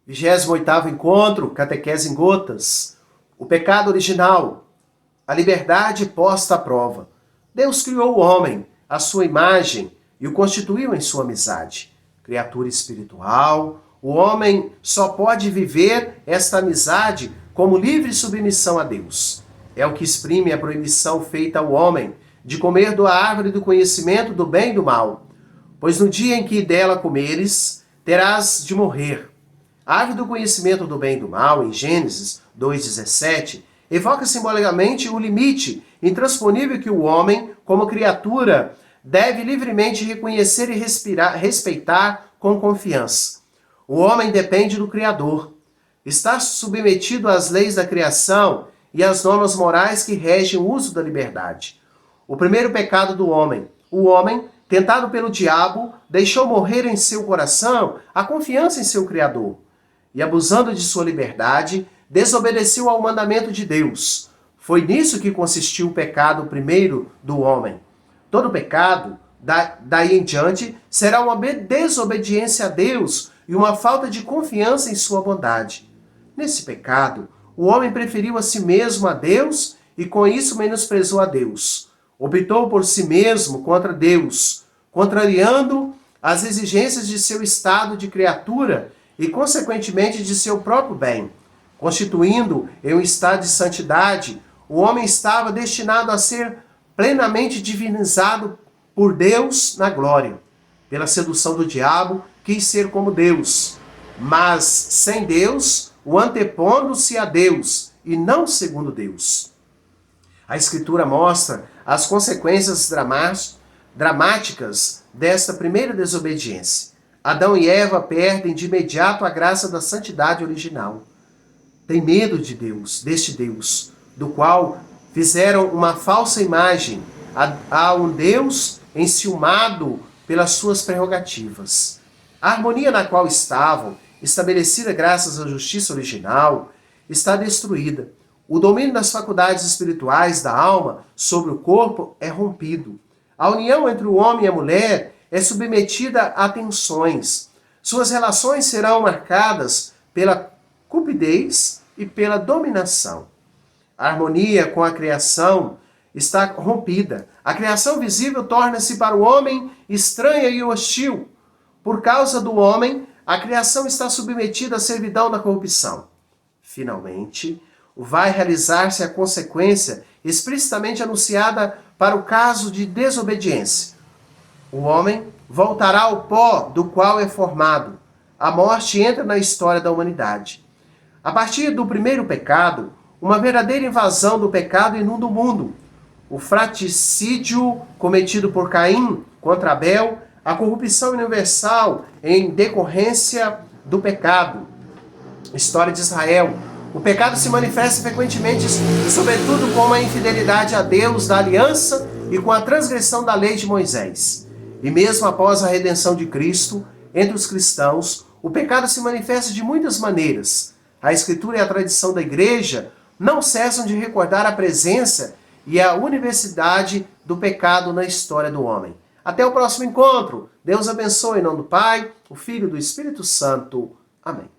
28º encontro, catequese em gotas. O pecado original, a liberdade posta à prova. Deus criou o homem, à sua imagem, e o constituiu em sua amizade. Criatura espiritual, o homem só pode viver esta amizade como livre submissão a Deus. É o que exprime a proibição feita ao homem de comer da árvore do conhecimento do bem e do mal. Pois no dia em que dela comeres, terás de morrer. A árvore do conhecimento do bem e do mal, em Gênesis 2,17, evoca simbolicamente o limite intransponível que o homem, como criatura, deve livremente reconhecer e respeitar com confiança. O homem depende do Criador. Está submetido às leis da criação e às normas morais que regem o uso da liberdade. O primeiro pecado do homem. O homem, tentado pelo diabo, deixou morrer em seu coração a confiança em seu Criador. E abusando de sua liberdade, desobedeceu ao mandamento de Deus. Foi nisso que consistiu o pecado primeiro do homem. Todo pecado, daí em diante, será uma desobediência a Deus e uma falta de confiança em sua bondade. Nesse pecado, o homem preferiu a si mesmo a Deus e com isso menosprezou a Deus. Optou por si mesmo contra Deus, contrariando as exigências de seu estado de criatura e, consequentemente, de seu próprio bem. Constituindo em um estado de santidade, o homem estava destinado a ser plenamente divinizado por Deus na glória. Pela sedução do diabo, quis ser como Deus, mas sem Deus, o antepondo-se a Deus e não segundo Deus. A Escritura mostra as consequências dramáticas desta primeira desobediência. Adão e Eva perdem de imediato a graça da santidade original. Tem medo de Deus, deste Deus, do qual fizeram uma falsa imagem a um Deus enciumado pelas suas prerrogativas. A harmonia na qual estavam, estabelecida graças à justiça original, está destruída. O domínio das faculdades espirituais da alma sobre o corpo é rompido. A união entre o homem e a mulher é submetida a tensões. Suas relações serão marcadas pela cupidez e pela dominação. A harmonia com a criação está rompida. A criação visível torna-se para o homem estranha e hostil. Por causa do homem, a criação está submetida à servidão da corrupção. Finalmente, vai realizar-se a consequência explicitamente anunciada para o caso de desobediência. O homem voltará ao pó do qual é formado. A morte entra na história da humanidade. A partir do primeiro pecado, uma verdadeira invasão do pecado inunda o mundo. O fratricídio cometido por Caim contra Abel, a corrupção universal em decorrência do pecado. História de Israel. O pecado se manifesta frequentemente, sobretudo com a infidelidade a Deus da aliança e com a transgressão da lei de Moisés. E mesmo após a redenção de Cristo, entre os cristãos, o pecado se manifesta de muitas maneiras. A Escritura e a tradição da Igreja não cessam de recordar a presença e a universalidade do pecado na história do homem. Até o próximo encontro. Deus abençoe em nome do Pai, o Filho e do Espírito Santo. Amém.